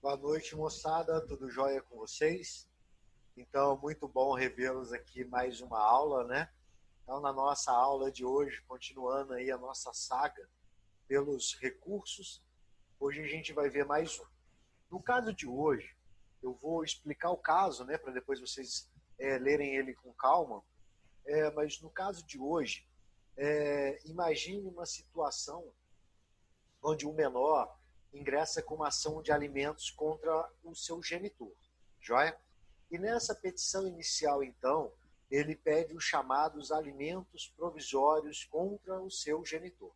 Boa noite, moçada. Tudo jóia com vocês? Então, muito bom revê-los aqui mais uma aula, né? Então, na nossa aula de hoje, continuando aí a nossa saga pelos recursos, hoje a gente vai ver mais um. No caso de hoje, eu vou explicar o caso, né, para depois vocês lerem ele com calma. Mas no caso de hoje, imagine uma situação onde um menor ingressa com uma ação de alimentos contra o seu genitor, joia? E nessa petição inicial, então, ele pede os chamados alimentos provisórios contra o seu genitor.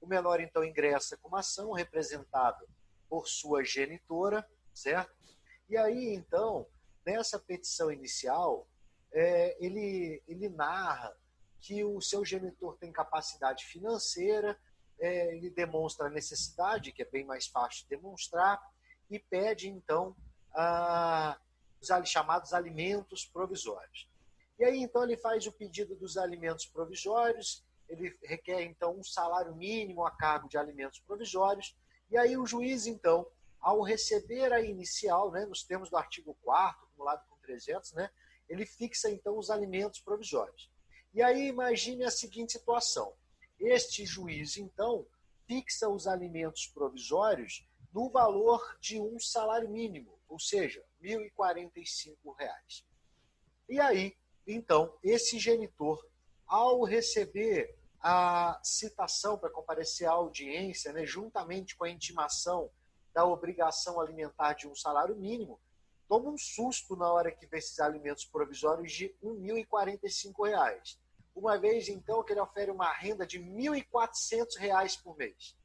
O menor, então, ingressa com uma ação representada por sua genitora, certo? E aí, então, nessa petição inicial, ele narra que o seu genitor tem capacidade financeira, ele demonstra a necessidade, que é bem mais fácil de demonstrar, e pede, então, os chamados alimentos provisórios. E aí, então, ele faz o pedido dos alimentos provisórios, ele requer, então, um salário mínimo a cargo de alimentos provisórios, e aí o juiz, então, ao receber a inicial, né, nos termos do artigo 4º, acumulado com 300, né, ele fixa, então, os alimentos provisórios. E aí, imagine a seguinte situação. Este juiz, então, fixa os alimentos provisórios no valor de um salário mínimo, ou seja, R$ 1.045. E aí, então, esse genitor, ao receber a citação para comparecer à audiência, né, juntamente com a intimação da obrigação alimentar de um salário mínimo, toma um susto na hora que vê esses alimentos provisórios de R$ 1.045. Uma vez, então, que ele ofere uma renda de R$ 1.400 por mês.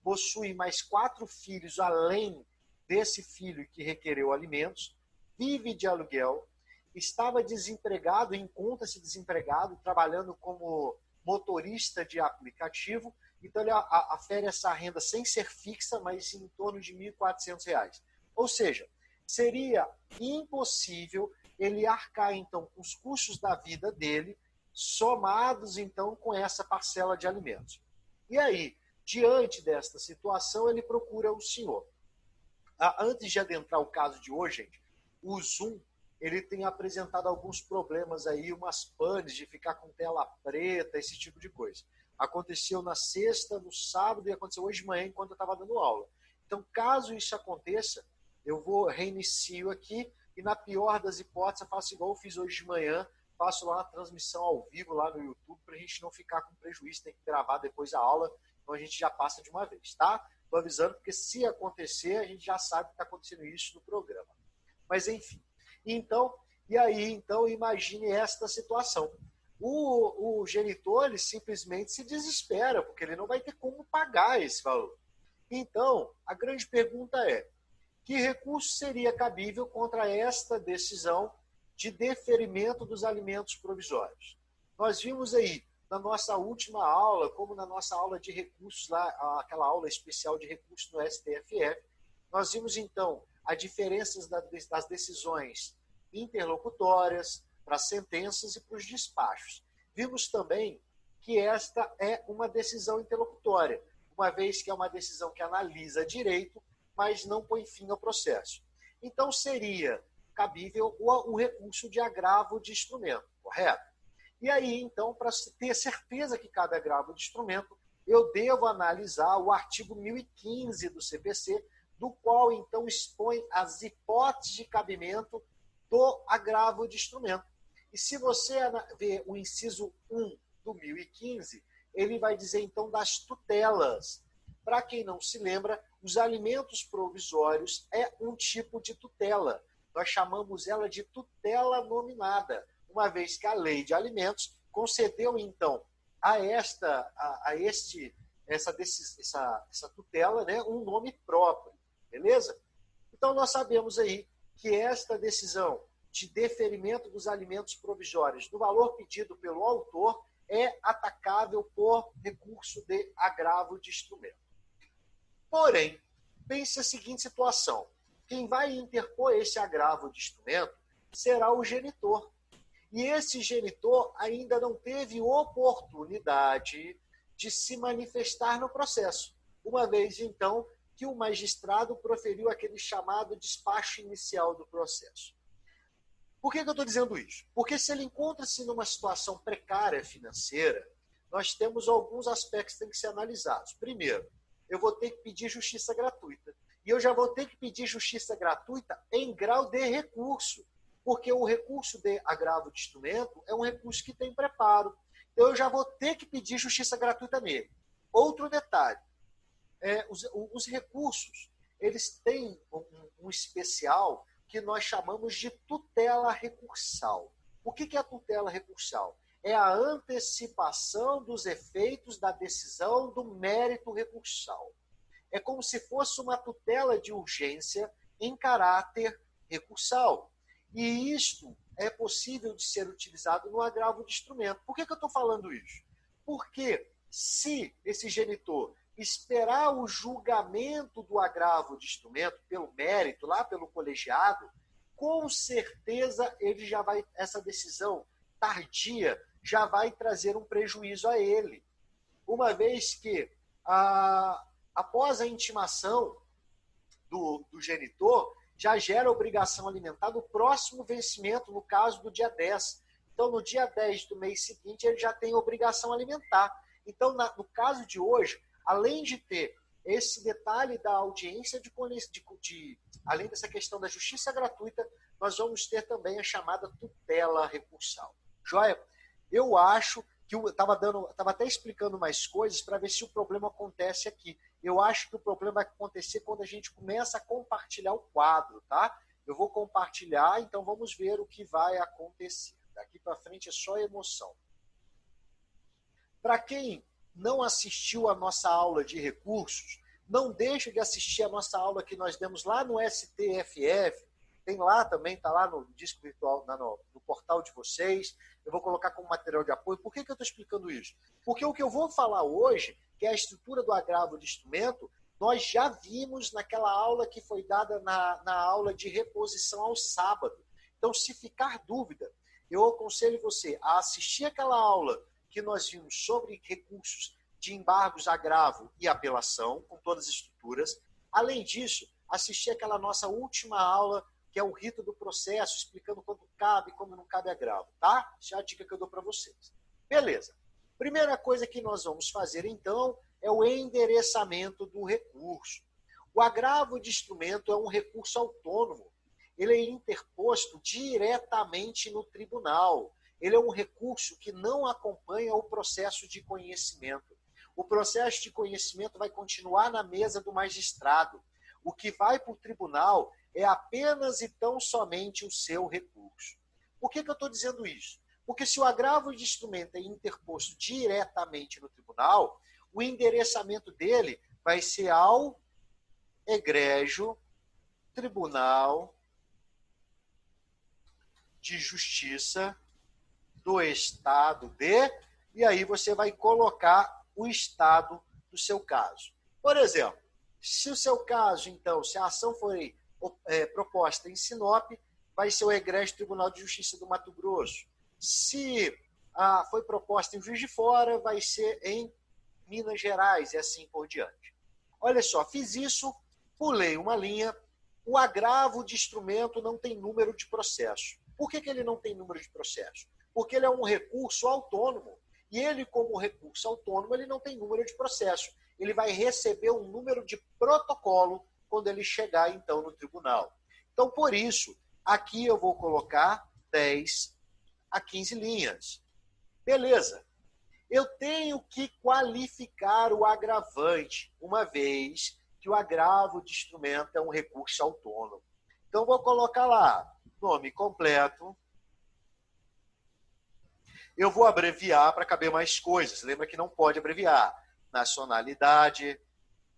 Possui mais 4 filhos além desse filho que requereu alimentos, vive de aluguel, estava desempregado, encontra-se desempregado, trabalhando como motorista de aplicativo, então ele afere essa renda sem ser fixa, mas em torno de R$ 1.400. Ou seja, seria impossível ele arcar, então, com os custos da vida dele, somados, então, com essa parcela de alimentos. E aí, diante desta situação, ele procura o senhor. Antes de adentrar o caso de hoje, gente, o Zoom ele tem apresentado alguns problemas aí, umas panes de ficar com tela preta, esse tipo de coisa. Aconteceu na sexta, no sábado e aconteceu hoje de manhã enquanto eu estava dando aula. Então, caso isso aconteça, eu vou reinicio aqui e na pior das hipóteses eu faço igual eu fiz hoje de manhã, faço lá uma transmissão ao vivo lá no YouTube para a gente não ficar com prejuízo, tem que gravar depois da aula, então a gente já passa de uma vez, tá? Estou avisando porque se acontecer, a gente já sabe que está acontecendo isso no programa. Mas enfim, então, e aí, então, imagine esta situação. O genitor, ele simplesmente se desespera, porque ele não vai ter como pagar esse valor. Então, a grande pergunta é, que recurso seria cabível contra esta decisão de deferimento dos alimentos provisórios? Nós vimos aí, na nossa última aula, como na nossa aula de recursos, lá, aquela aula especial de recursos no STFF, nós vimos, então, as diferenças das decisões interlocutórias para as sentenças e para os despachos. Vimos também que esta é uma decisão interlocutória, uma vez que é uma decisão que analisa direito, mas não põe fim ao processo. Então, seria cabível o recurso de agravo de instrumento, correto? E aí, então, para ter certeza que cabe agravo de instrumento, eu devo analisar o artigo 1015 do CPC, do qual, então, expõe as hipóteses de cabimento do agravo de instrumento. E se você ver o inciso 1 do 1015, ele vai dizer, então, das tutelas. Para quem não se lembra, os alimentos provisórios é um tipo de tutela. Nós chamamos ela de tutela nominada, uma vez que a lei de alimentos concedeu, então, essa tutela, né, um nome próprio, beleza? Então, nós sabemos aí que esta decisão de deferimento dos alimentos provisórios do valor pedido pelo autor é atacável por recurso de agravo de instrumento. Porém, pense a seguinte situação. Quem vai interpor esse agravo de instrumento será o genitor. E esse genitor ainda não teve oportunidade de se manifestar no processo, uma vez, então, que o magistrado proferiu aquele chamado despacho inicial do processo. Por que eu estou dizendo isso? Porque se ele encontra-se numa situação precária financeira, nós temos alguns aspectos que têm que ser analisados. Primeiro, eu vou ter que pedir justiça gratuita. E eu já vou ter que pedir justiça gratuita em grau de recurso, porque o recurso de agravo de instrumento é um recurso que tem preparo. Então, eu já vou ter que pedir justiça gratuita nele. Outro detalhe, os recursos, eles têm um especial que nós chamamos de tutela recursal. O que é a tutela recursal? É a antecipação dos efeitos da decisão do mérito recursal. É como se fosse uma tutela de urgência em caráter recursal. E isto é possível de ser utilizado no agravo de instrumento. Por que eu estou falando isso? Porque se esse genitor esperar o julgamento do agravo de instrumento pelo mérito, lá pelo colegiado, com certeza ele já vai, essa decisão tardia já vai trazer um prejuízo a ele. Uma vez que, após a intimação do genitor, já gera obrigação alimentar no próximo vencimento, no caso do dia 10. Então, no dia 10 do mês seguinte, ele já tem obrigação alimentar. Então, no caso de hoje, além de ter esse detalhe da audiência além dessa questão da justiça gratuita, nós vamos ter também a chamada tutela recursal. Joia? Eu acho que eu estava até explicando mais coisas para ver se o problema acontece aqui. Eu acho que o problema vai acontecer quando a gente começa a compartilhar o quadro, tá? Eu vou compartilhar, então vamos ver o que vai acontecer. Daqui para frente é só emoção. Para quem não assistiu a nossa aula de recursos, não deixe de assistir a nossa aula que nós demos lá no STFF. Tem lá também, está lá no disco virtual, no portal de vocês. Eu vou colocar como material de apoio. Por que eu estou explicando isso? Porque o que eu vou falar hoje, que é a estrutura do agravo de instrumento, nós já vimos naquela aula que foi dada na aula de reposição ao sábado. Então, se ficar dúvida, eu aconselho você a assistir aquela aula que nós vimos sobre recursos de embargos, agravo e apelação, com todas as estruturas. Além disso, assistir aquela nossa última aula, que é o rito do processo, explicando quando cabe e quando não cabe agravo, tá? Essa é a dica que eu dou para vocês. Beleza. Primeira coisa que nós vamos fazer, então, é o endereçamento do recurso. O agravo de instrumento é um recurso autônomo. Ele é interposto diretamente no tribunal. Ele é um recurso que não acompanha o processo de conhecimento. O processo de conhecimento vai continuar na mesa do magistrado. O que vai para o tribunal é apenas e tão somente o seu recurso. Por que eu estou dizendo isso? Porque se o agravo de instrumento é interposto diretamente no tribunal, o endereçamento dele vai ser ao egrégio Tribunal de Justiça do Estado de... E aí você vai colocar o estado do seu caso. Por exemplo, se o seu caso, então, se a ação foi proposta em Sinop, vai ser o egrégio Tribunal de Justiça do Mato Grosso. Se foi proposta em Juiz de Fora, vai ser em Minas Gerais e assim por diante. Olha só, fiz isso, pulei uma linha. O agravo de instrumento não tem número de processo. Por que ele não tem número de processo? Porque ele é um recurso autônomo. E ele, como recurso autônomo, ele não tem número de processo. Ele vai receber um número de protocolo quando ele chegar, então, no tribunal. Então, por isso, aqui eu vou colocar 10 a 15 linhas. Beleza. Eu tenho que qualificar o agravante, uma vez que o agravo de instrumento é um recurso autônomo. Então, vou colocar lá, nome completo. Eu vou abreviar para caber mais coisas. Lembra que não pode abreviar. Nacionalidade,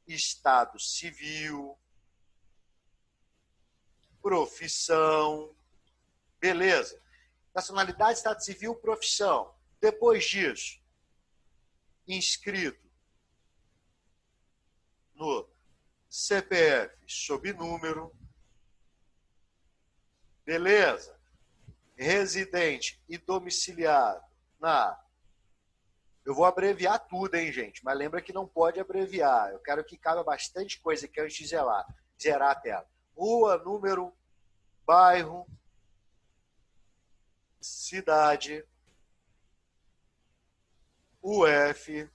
estado civil, profissão. Beleza. Nacionalidade, estado civil, profissão. Depois disso, inscrito no CPF sob número. Beleza. Residente e domiciliado na Eu vou abreviar tudo, hein, gente? Mas lembra que não pode abreviar. Eu quero que caiba bastante coisa aqui antes de zerar a tela. Rua, número, bairro, cidade, UF.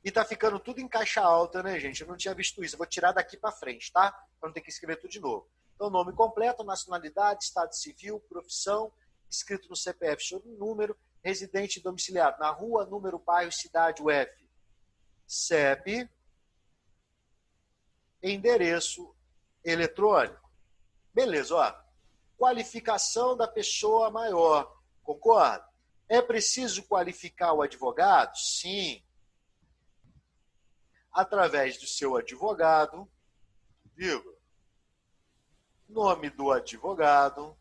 E tá ficando tudo em caixa alta, né, gente? Eu não tinha visto isso. Eu vou tirar daqui para frente, tá? Para não ter que escrever tudo de novo. Então, nome completo, nacionalidade, estado civil, profissão, escrito no CPF, número, residente domiciliado na rua, número, bairro, cidade, UF, CEP, endereço eletrônico. Beleza, ó. Qualificação da pessoa maior. Concorda? É preciso qualificar o advogado? Sim. Através do seu advogado, vírgula, nome do advogado,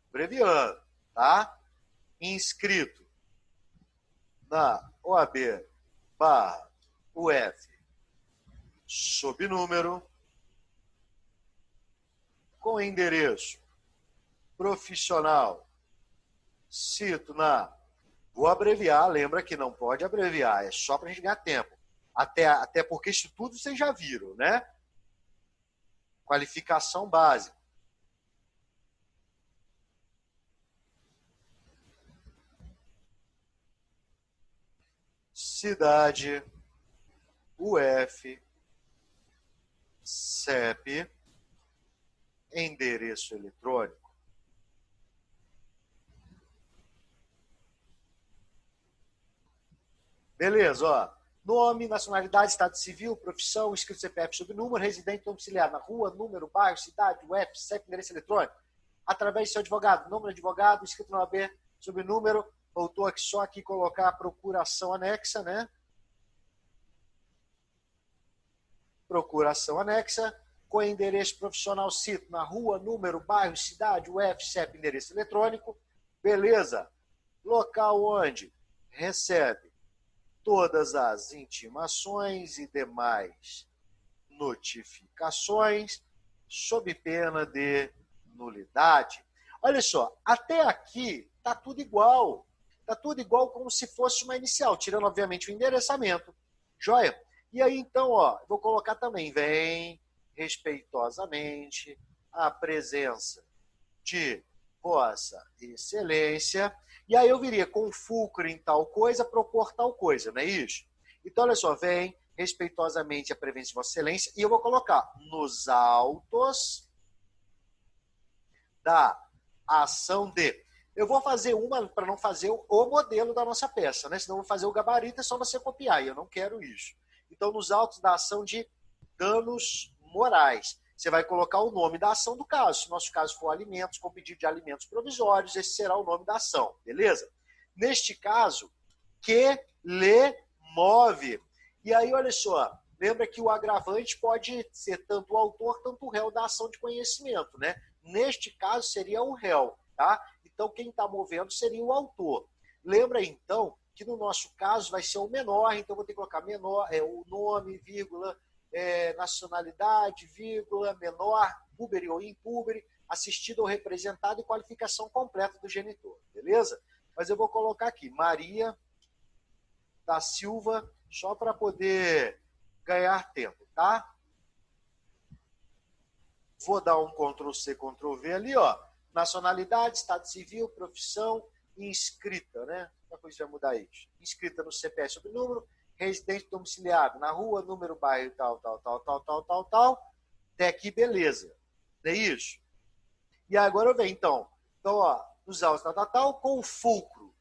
abreviando, tá? Inscrito na OAB barra UF, sob número, com endereço profissional, cito na... Vou abreviar, lembra que não pode abreviar, é só para a gente ganhar tempo. Até porque isso tudo vocês já viram, né? Qualificação básica. Cidade, UF, CEP, endereço eletrônico. Beleza, ó. Nome, nacionalidade, estado civil, profissão, inscrito CPF, subnúmero, residente domiciliar na rua, número, bairro, cidade, UF, CEP, endereço eletrônico. Através do seu advogado, nome do advogado, inscrito na OAB, subnúmero, voltou aqui só aqui colocar a procuração anexa, né? Procuração anexa, com endereço profissional, cito na rua, número, bairro, cidade, UF, CEP, endereço eletrônico. Beleza. Local onde recebe todas as intimações e demais notificações sob pena de nulidade. Olha só, até aqui está tudo igual. Está tudo igual como se fosse uma inicial, tirando, obviamente, o endereçamento. Joia? E aí, então, ó, vou colocar também, vem respeitosamente a presença de Vossa Excelência. E aí eu viria com fulcro em tal coisa, propor tal coisa, não é isso? Então, olha só, vem respeitosamente a presença de Vossa Excelência e eu vou colocar nos autos da ação de... Eu vou fazer uma para não fazer o modelo da nossa peça, né? Senão eu vou fazer o gabarito, é só você copiar, e eu não quero isso. Então, nos autos da ação de danos morais, você vai colocar o nome da ação do caso. Se nosso caso for alimentos, com pedido de alimentos provisórios, esse será o nome da ação, beleza? Neste caso, que lhe move. E aí, olha só, lembra que o agravante pode ser tanto o autor, tanto o réu da ação de conhecimento, né? Neste caso, seria o réu, tá? Então, quem está movendo seria o autor. Lembra, então, que no nosso caso vai ser o menor, então vou ter que colocar menor, o nome, vírgula, nacionalidade, vírgula, menor, púbere ou impúbere, assistido ou representado e qualificação completa do genitor, beleza? Mas eu vou colocar aqui, Maria da Silva, só para poder ganhar tempo, tá? Vou dar um Ctrl+C, Ctrl+V ali, ó. Nacionalidade, estado civil, profissão, inscrita, né? Uma coisa vai mudar isso. Inscrita no CPF sobre número, residente domiciliado na rua, número, bairro, tal. Até aqui, beleza. Não é isso? E agora eu venho, então, ó, nos autos, com o fulcro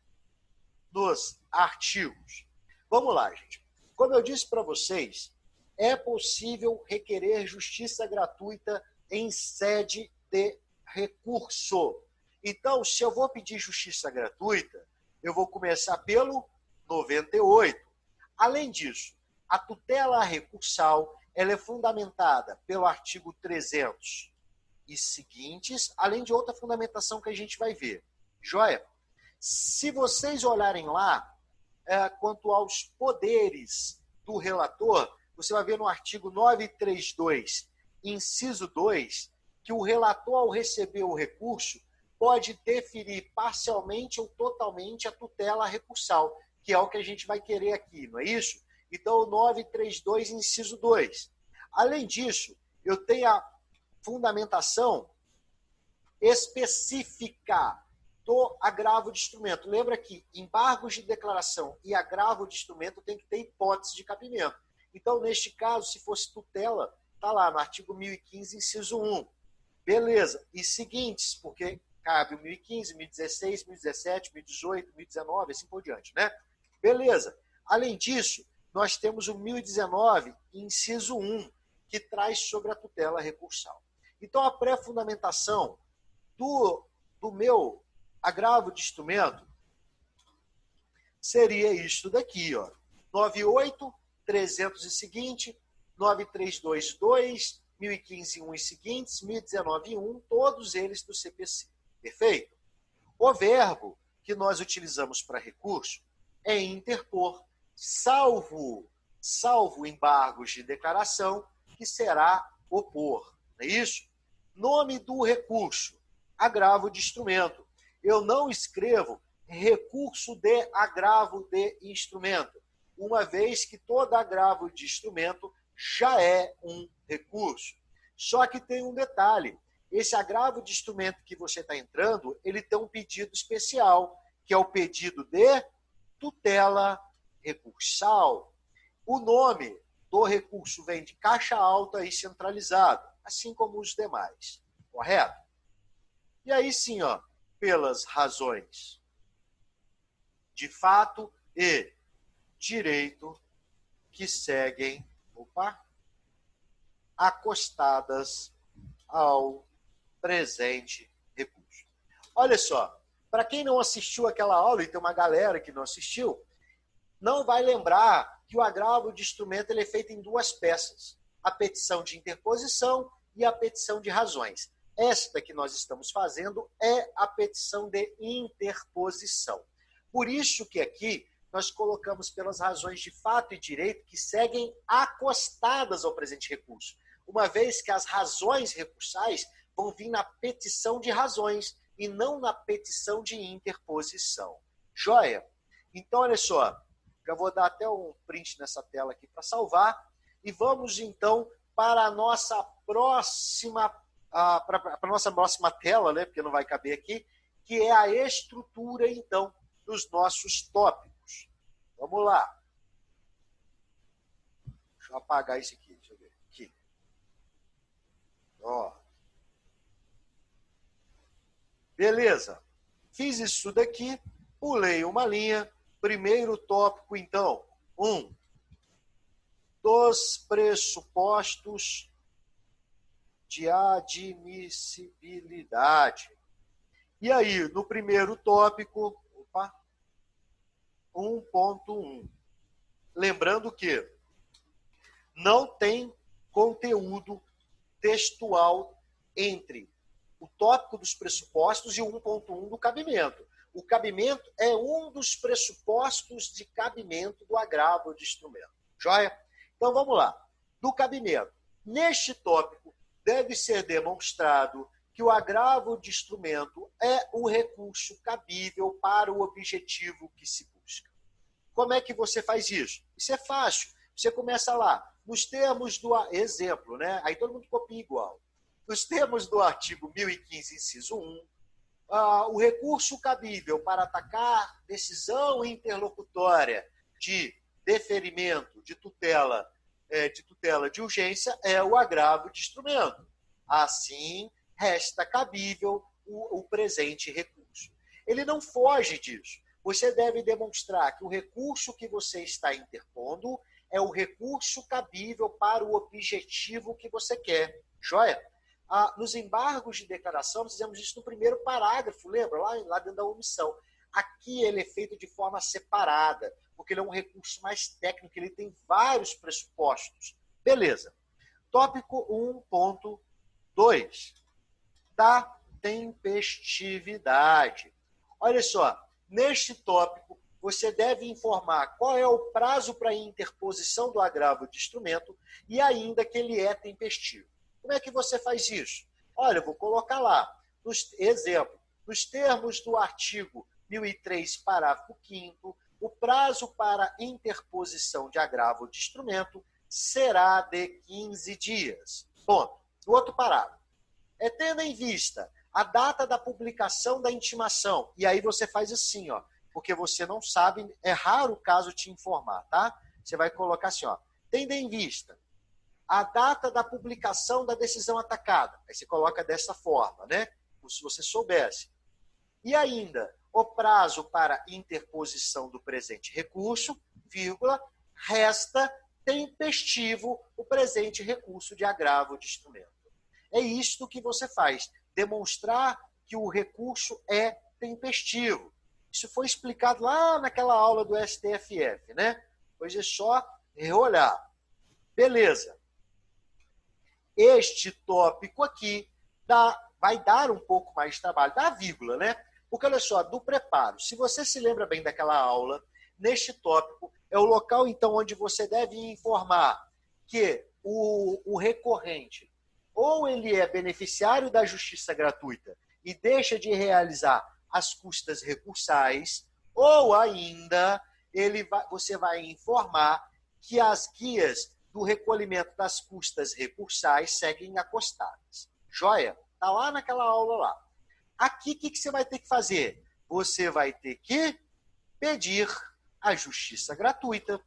dos artigos. Vamos lá, gente. Como eu disse para vocês, é possível requerer justiça gratuita em sede de recurso. Então, se eu vou pedir justiça gratuita, eu vou começar pelo 98. Além disso, a tutela recursal ela é fundamentada pelo artigo 300 e seguintes, além de outra fundamentação que a gente vai ver. Joia? Se vocês olharem lá, quanto aos poderes do relator, você vai ver no artigo 932, inciso 2, que o relator, ao receber o recurso, pode deferir parcialmente ou totalmente a tutela recursal, que é o que a gente vai querer aqui, não é isso? Então, o 932, inciso 2. Além disso, eu tenho a fundamentação específica do agravo de instrumento. Lembra que embargos de declaração e agravo de instrumento tem que ter hipótese de cabimento. Então, neste caso, se fosse tutela, está lá no artigo 1015, inciso 1. Beleza. E seguintes, porque cabe o 1015, 1016, 1017, 1018, 1019, assim por diante, né? Beleza. Além disso, nós temos o 1019, inciso 1, que traz sobre a tutela recursal. Então, a pré-fundamentação do meu agravo de instrumento seria isto daqui, ó. 98, 300 e seguinte, 9322, 1015, 1 e seguintes, 1019, 1, todos eles do CPC. Perfeito? O verbo que nós utilizamos para recurso é interpor, salvo embargos de declaração, que será opor. Não é isso? Nome do recurso, agravo de instrumento. Eu não escrevo recurso de agravo de instrumento, uma vez que todo agravo de instrumento já é um recurso. Só que tem um detalhe. Esse agravo de instrumento que você está entrando, ele tem um pedido especial, que é o pedido de tutela recursal. O nome do recurso vem de caixa alta e centralizado, assim como os demais. Correto? E aí sim, ó, pelas razões de fato e direito que seguem, acostadas ao presente recurso. Olha só, para quem não assistiu aquela aula, e tem uma galera que não assistiu, não vai lembrar que o agravo de instrumento ele é feito em duas peças, a petição de interposição e a petição de razões. Esta que nós estamos fazendo é a petição de interposição. Por isso que aqui nós colocamos pelas razões de fato e direito que seguem acostadas ao presente recurso, uma vez que as razões recursais vão vir na petição de razões e não na petição de interposição. Joia? Então, olha só, já vou dar até um print nessa tela aqui para salvar e vamos então para a nossa próxima para a nossa próxima tela, né, porque não vai caber aqui, que é a estrutura, então, dos nossos tópicos. Vamos lá. Deixa eu apagar isso aqui. Deixa eu ver. Aqui. Ó. Beleza. Fiz isso daqui, pulei uma linha. Primeiro tópico, então. 1. Dos pressupostos de admissibilidade. E aí, no primeiro tópico, 1.1. Lembrando que não tem conteúdo textual entre o tópico dos pressupostos e o 1.1 do cabimento. O cabimento é um dos pressupostos de cabimento do agravo de instrumento. Joia? Então, vamos lá. Do cabimento. Neste tópico, deve ser demonstrado que o agravo de instrumento é um recurso cabível para o objetivo que se busca. Como é que você faz isso? Isso é fácil. Você começa lá, nos termos do exemplo, né? Aí todo mundo copia igual. Nos termos do artigo 1015, inciso 1, o recurso cabível para atacar decisão interlocutória de deferimento de tutela de urgência é o agravo de instrumento. Assim, resta cabível o presente recurso. Ele não foge disso. Você deve demonstrar que o recurso que você está interpondo é o recurso cabível para o objetivo que você quer. Joia? Nos embargos de declaração, nós fizemos isso no primeiro parágrafo, lembra? Lá dentro da omissão. Aqui ele é feito de forma separada, porque ele é um recurso mais técnico, ele tem vários pressupostos. Beleza. Tópico 1.2. Da tempestividade. Olha só, neste tópico, você deve informar qual é o prazo para interposição do agravo de instrumento e ainda que ele é tempestivo. Como é que você faz isso? Olha, eu vou colocar lá, exemplo, Nos termos do artigo 1003, parágrafo 5º, o prazo para interposição de agravo de instrumento será de 15 dias. Ponto. No outro parágrafo. Tendo em vista a data da publicação da intimação, e aí você faz assim, ó, porque você não sabe, é raro o caso te informar, tá? Você vai colocar assim, ó, tendo em vista a data da publicação da decisão atacada. Aí você coloca dessa forma, né? Como se você soubesse. E ainda, o prazo para interposição do presente recurso, vírgula, resta tempestivo o presente recurso de agravo de instrumento. É isto que você faz, demonstrar que o recurso é tempestivo. Isso foi explicado lá naquela aula do STFF, né? Pois é só reolhar. Beleza. Este tópico aqui vai dar um pouco mais de trabalho, dá vírgula, né? Porque, olha só, do preparo, se você se lembra bem daquela aula, neste tópico é o local, então, onde você deve informar que o recorrente, ou ele é beneficiário da justiça gratuita e deixa de realizar as custas recursais, ou ainda você vai informar que as guias do recolhimento das custas recursais seguem acostadas. Joia? Está lá naquela aula lá. Aqui, o que você vai ter que fazer? Você vai ter que pedir a justiça gratuita.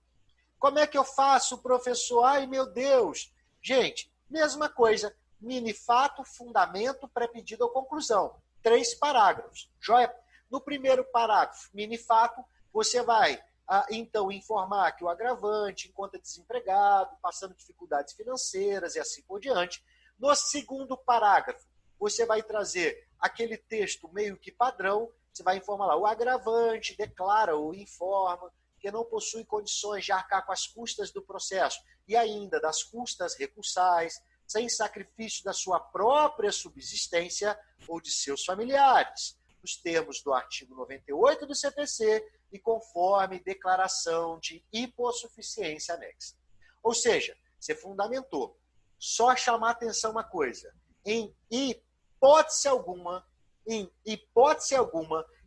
Como é que eu faço, professor? Ai, meu Deus! Gente, mesma coisa. Mini-fato, fundamento, pré-pedido ou conclusão. 3 parágrafos. Joia? No primeiro parágrafo, mini-fato, você vai, então, informar que o agravante encontra desempregado, passando dificuldades financeiras e assim por diante. No segundo parágrafo, você vai trazer aquele texto meio que padrão, você vai informar lá, o agravante declara ou informa que não possui condições de arcar com as custas do processo e ainda das custas recursais, sem sacrifício da sua própria subsistência ou de seus familiares, nos termos do artigo 98 do CPC e conforme declaração de hipossuficiência anexa. Ou seja, você fundamentou. Só chamar atenção uma coisa. Em hipótese alguma, em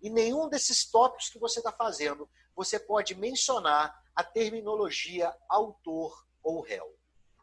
nenhum desses tópicos que você está fazendo, você pode mencionar a terminologia autor ou réu.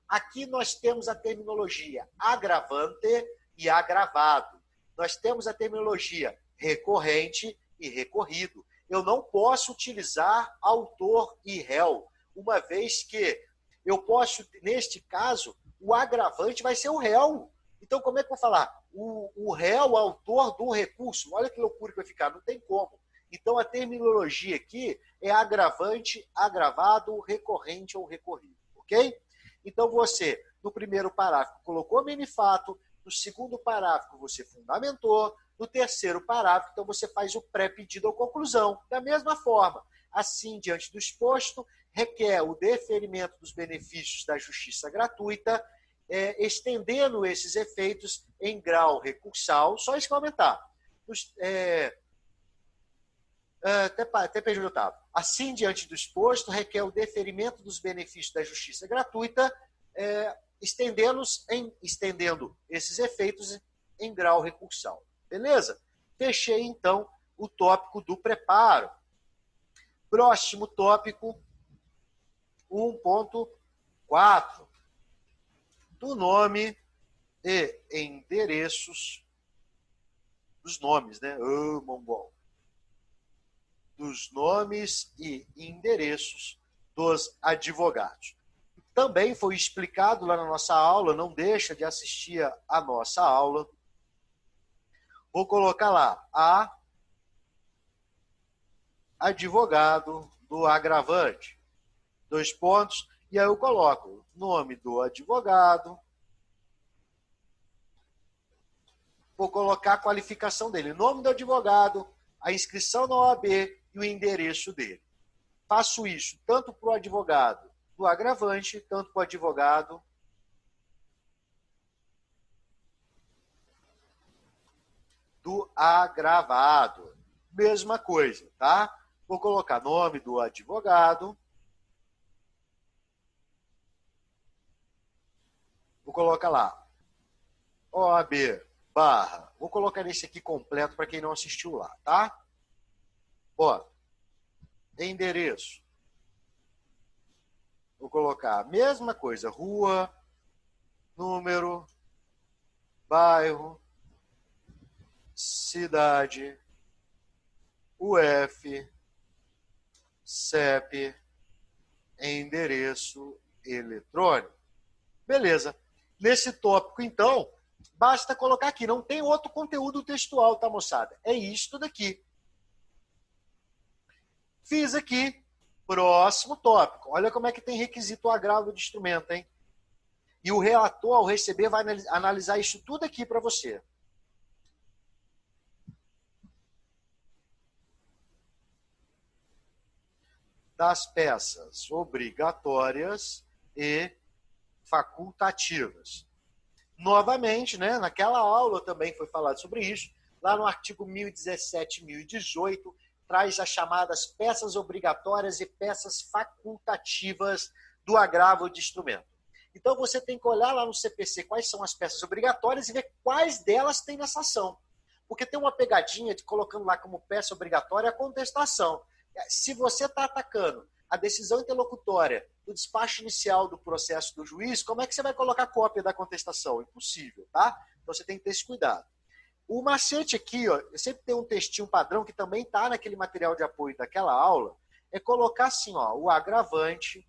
Aqui nós temos a terminologia agravante e agravado. Nós temos a terminologia recorrente e recorrido. Eu não posso utilizar autor e réu, uma vez que eu posso, neste caso, o agravante vai ser o réu. Então, como é que eu vou falar? O réu, o autor do recurso. Olha que loucura que vai ficar, não tem como. Então, a terminologia aqui é agravante, agravado, recorrente ou recorrido. Ok? Então, você, no primeiro parágrafo, colocou mini-fato, no segundo parágrafo, você fundamentou, no terceiro parágrafo, então, você faz o pré-pedido ou conclusão. Da mesma forma, assim, diante do exposto, requer o deferimento dos benefícios da justiça gratuita, estendendo esses efeitos em grau recursal, só isso que aumentar. Até perdi o oitavo. Assim, diante do exposto, requer o deferimento dos benefícios da justiça gratuita, estendendo esses efeitos em grau recursal. Beleza? Fechei, então, o tópico do preparo. Próximo tópico, 1.4. Do nome e endereços dos nomes, né? Mongol. Dos nomes e endereços dos advogados. Também foi explicado lá na nossa aula, não deixa de assistir a nossa aula. Vou colocar lá, advogado do agravante. 2 pontos, e aí eu coloco nome do advogado, vou colocar a qualificação dele, nome do advogado, a inscrição na OAB e o endereço dele. Faço isso tanto para o advogado do agravante, tanto para o advogado do agravado. Mesma coisa, tá? Vou colocar nome do advogado, vou colocar lá OAB barra. Vou colocar esse aqui completo para quem não assistiu lá, tá? Ó, endereço. Vou colocar a mesma coisa, rua, número, bairro, cidade, UF, CEP, endereço eletrônico. Beleza. Nesse tópico, então, basta colocar aqui. Não tem outro conteúdo textual, tá, moçada? É isto daqui. Fiz aqui. Próximo tópico. Olha como é que tem requisito o agravo de instrumento, hein? E o relator, ao receber, vai analisar isso tudo aqui para você. Das peças obrigatórias e facultativas. Novamente, né, naquela aula também foi falado sobre isso, lá no artigo 1017 e 1018, traz as chamadas peças obrigatórias e peças facultativas do agravo de instrumento. Então, você tem que olhar lá no CPC quais são as peças obrigatórias e ver quais delas tem nessa ação. Porque tem uma pegadinha de colocando lá como peça obrigatória a contestação. Se você está atacando a decisão interlocutória do despacho inicial do processo do juiz, como é que você vai colocar cópia da contestação? Impossível, tá? Então você tem que ter esse cuidado. O macete aqui, ó, eu sempre tenho um textinho padrão que também está naquele material de apoio daquela aula, é colocar assim, ó, o agravante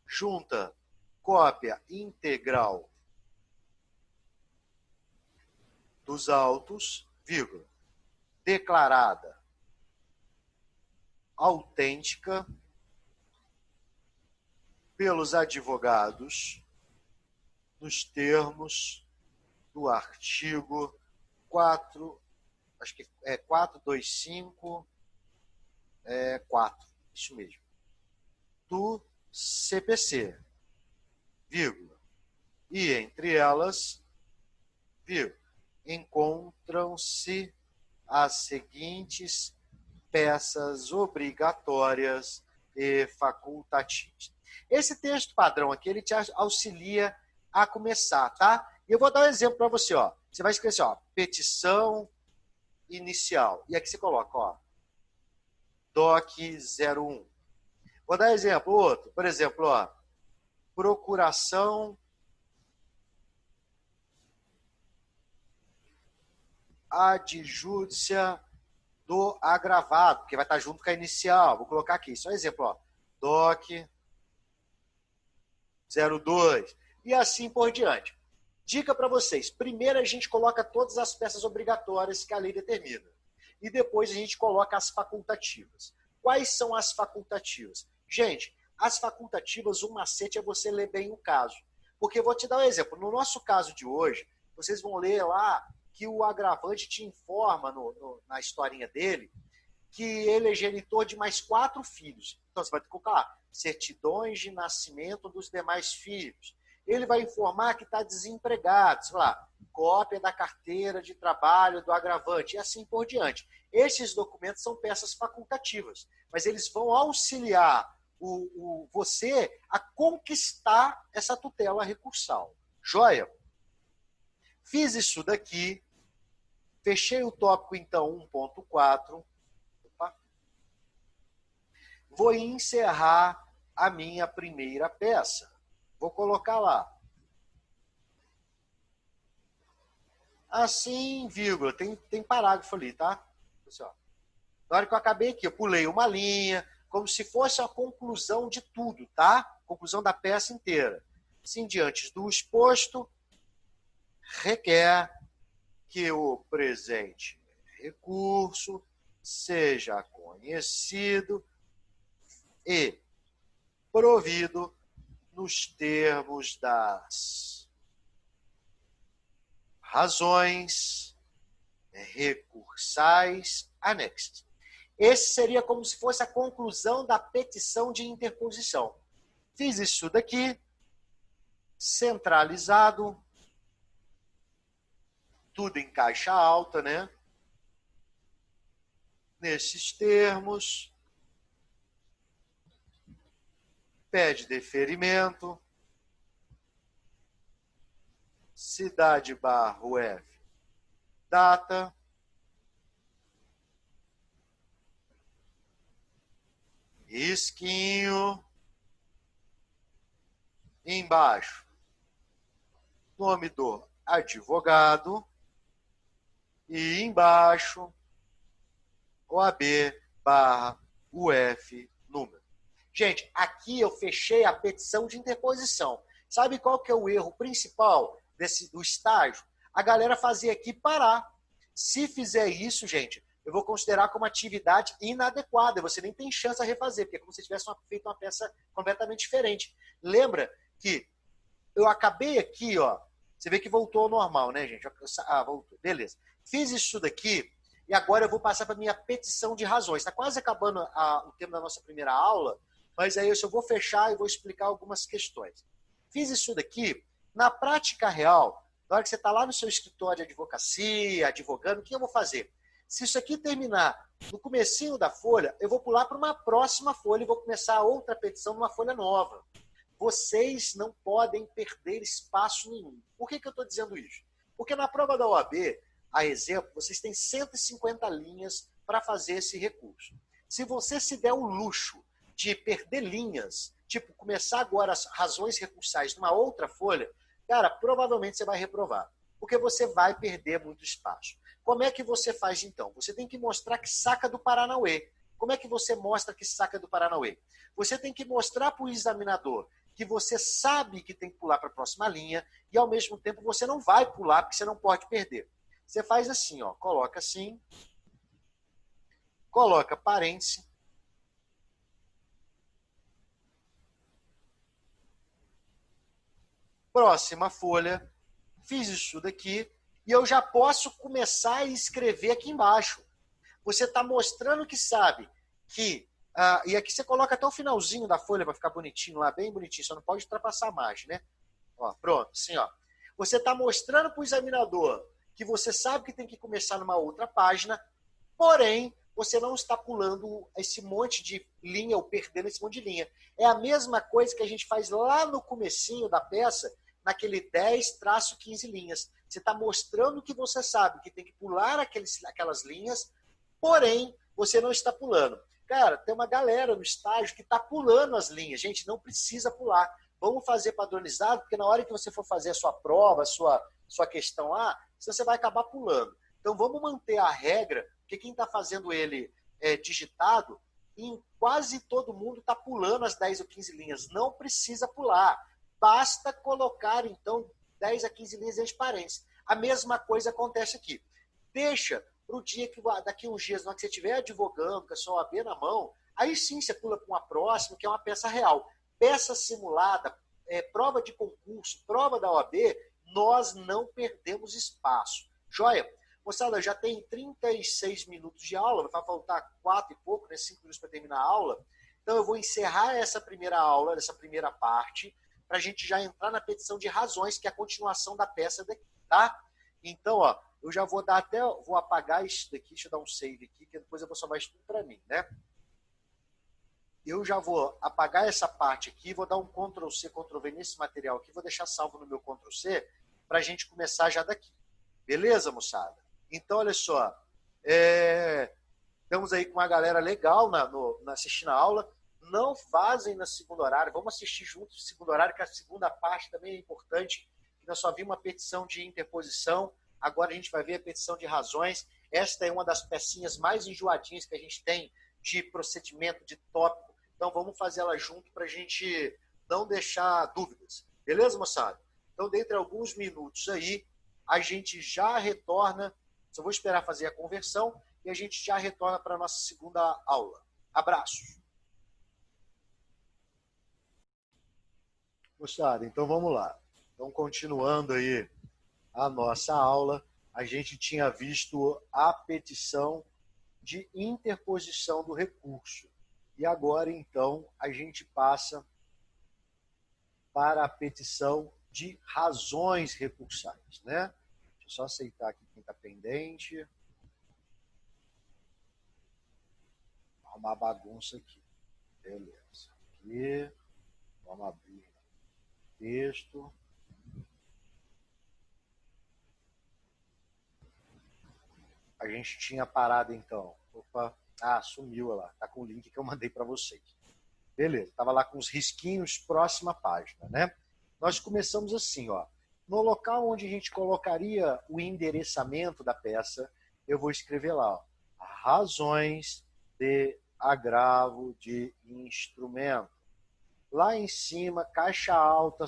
junta cópia integral dos autos, vírgula, declarada autêntica pelos advogados nos termos do artigo 4, acho que é 425, 4, isso mesmo, do CPC, vírgula, e entre elas, vírgula, encontram-se as seguintes peças obrigatórias e facultativas. Esse texto padrão aqui, ele te auxilia a começar, tá? E eu vou dar um exemplo para você, ó. Você vai escrever assim, ó, petição inicial. E aqui você coloca, ó, DOC 01. Vou dar exemplo, outro. Por exemplo, ó, procuração adjudícia do agravado, que vai estar junto com a inicial. Vou colocar aqui, só um exemplo, ó, DOC 02. E assim por diante. Dica para vocês. Primeiro a gente coloca todas as peças obrigatórias que a lei determina. E depois a gente coloca as facultativas. Quais são as facultativas? Gente, as facultativas, o macete é você ler bem o caso. Porque eu vou te dar um exemplo. No nosso caso de hoje, vocês vão ler lá que o agravante te informa na historinha dele que ele é genitor de mais 4 filhos. Então você vai ter que colocar certidões de nascimento dos demais filhos. Ele vai informar que está desempregado, sei lá, cópia da carteira de trabalho do agravante e assim por diante. Esses documentos são peças facultativas, mas eles vão auxiliar você a conquistar essa tutela recursal. Joia? Fiz isso daqui, fechei o tópico, então, 1.4. Vou encerrar a minha primeira peça. Vou colocar lá. Assim, vírgula, tem parágrafo ali, tá? Pessoal, na hora que eu acabei aqui, eu pulei uma linha, como se fosse a conclusão de tudo, tá? Conclusão da peça inteira. Assim, diante do exposto, requer que o presente recurso seja conhecido e provido nos termos das razões recursais anexas. Esse seria como se fosse a conclusão da petição de interposição. Fiz isso daqui, centralizado, tudo em caixa alta, né? Nesses termos, pede deferimento, cidade barra UF, data, risquinho, embaixo, nome do advogado e embaixo, OAB barra UF número. Gente, aqui eu fechei a petição de interposição. Sabe qual que é o erro principal do estágio? A galera fazer aqui parar. Se fizer isso, gente, eu vou considerar como atividade inadequada. Você nem tem chance a refazer, porque é como se tivesse feito uma peça completamente diferente. Lembra que eu acabei aqui, ó. Você vê que voltou ao normal, né, gente? Ah, voltou. Beleza. Fiz isso daqui e agora eu vou passar para a minha petição de razões. Está quase acabando o tempo da nossa primeira aula, mas aí eu vou fechar e vou explicar algumas questões. Fiz isso daqui. Na prática real, na hora que você está lá no seu escritório de advocacia, advogando, o que eu vou fazer? Se isso aqui terminar no comecinho da folha, eu vou pular para uma próxima folha e vou começar outra petição numa folha nova. Vocês não podem perder espaço nenhum. Por que eu estou dizendo isso? Porque na prova da OAB, a exemplo, vocês têm 150 linhas para fazer esse recurso. Se você se der o luxo de perder linhas, tipo, começar agora as razões recursais numa outra folha, cara, provavelmente você vai reprovar, porque você vai perder muito espaço. Como é que você faz, então? Você tem que mostrar que saca do Paranauê. Como é que você mostra que saca do Paranauê? Você tem que mostrar para o examinador que você sabe que tem que pular para a próxima linha e, ao mesmo tempo, você não vai pular porque você não pode perder. Você faz assim, ó, coloca assim, coloca parêntese, próxima folha, fiz isso daqui e eu já posso começar a escrever aqui embaixo. Você está mostrando que sabe que... e aqui você coloca até o finalzinho da folha para ficar bonitinho lá, bem bonitinho, só não pode ultrapassar a margem, né? Ó, pronto, assim, ó. Você está mostrando para o examinador que você sabe que tem que começar numa outra página, porém, você não está pulando esse monte de linha ou perdendo esse monte de linha. É a mesma coisa que a gente faz lá no comecinho da peça, naquele 10-15 linhas. Você está mostrando que você sabe que tem que pular aquelas linhas, porém, você não está pulando. Cara, tem uma galera no estágio que está pulando as linhas. Gente, não precisa pular. Vamos fazer padronizado, porque na hora que você for fazer a sua prova, a sua questão lá, você vai acabar pulando. Então, vamos manter a regra, porque quem está fazendo ele digitado, em quase todo mundo está pulando as 10 ou 15 linhas. Não precisa pular. Basta colocar, então, 10 a 15 linhas entre parênteses. A mesma coisa acontece aqui. Deixa para o dia que, daqui uns dias, na hora que você estiver advogando, com a sua OAB na mão, aí sim você pula para uma próxima, que é uma peça real. Peça simulada, prova de concurso, prova da OAB, nós não perdemos espaço. Joia? Moçada, já tem 36 minutos de aula, vai faltar 4 e pouco, né, 5 minutos para terminar a aula. Então eu vou encerrar essa primeira aula, essa primeira parte, para a gente já entrar na petição de razões, que é a continuação da peça daqui, tá? Então, ó, eu já vou dar até, vou apagar isso daqui, deixa eu dar um save aqui, que depois eu vou salvar isso tudo para mim, né? Eu já vou apagar essa parte aqui, vou dar um Ctrl+C, Ctrl+V nesse material aqui, vou deixar salvo no meu Ctrl+C, para a gente começar já daqui. Beleza, moçada? Então, olha só, estamos aí com uma galera legal assistindo a aula. Não vazem no segundo horário, vamos assistir juntos no segundo horário, que a segunda parte também é importante. Nós só vimos uma petição de interposição, agora a gente vai ver a petição de razões. Esta é uma das pecinhas mais enjoadinhas que a gente tem de procedimento, de tópico. Então vamos fazer ela junto para a gente não deixar dúvidas. Beleza, moçada? Então, dentro de alguns minutos aí, a gente já retorna. Só vou esperar fazer a conversão e a gente já retorna para a nossa segunda aula. Abraços. Moçada, então vamos lá. Então, continuando aí a nossa aula, a gente tinha visto a petição de interposição do recurso. E agora, então, a gente passa para a petição de razões recursais, né? Deixa eu só aceitar aqui quem está pendente. Arrumar bagunça aqui. Beleza. Aqui. Vamos abrir o texto. a gente tinha parado então? Opa, sumiu lá. Tá com o link que eu mandei para vocês. Beleza, estava lá com os risquinhos, próxima página, né? Nós começamos assim, ó. No local onde a gente colocaria o endereçamento da peça, eu vou escrever lá, ó, razões de agravo de instrumento. Lá em cima, caixa alta,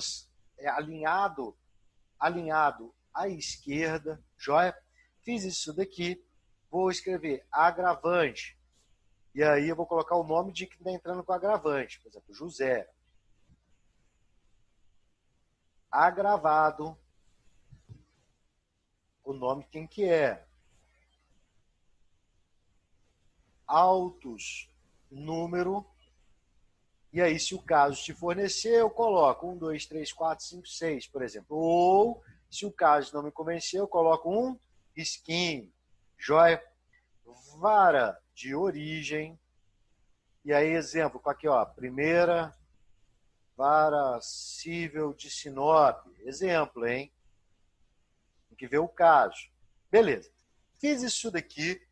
alinhado à esquerda, joia? Fiz isso daqui, vou escrever agravante. E aí eu vou colocar o nome de quem está entrando com agravante. Por exemplo, José. Agravado. O nome de quem que é. Autos, número. E aí, se o caso te fornecer, eu coloco 1, 2, 3, 4, 5, 6, por exemplo. Ou, se o caso não me convencer, eu coloco um risquinho. Joia? Vara de origem. E aí, exemplo, aqui, ó, primeira vara cível de Sinop. Exemplo, hein? Tem que ver o caso. Beleza. Fiz isso daqui.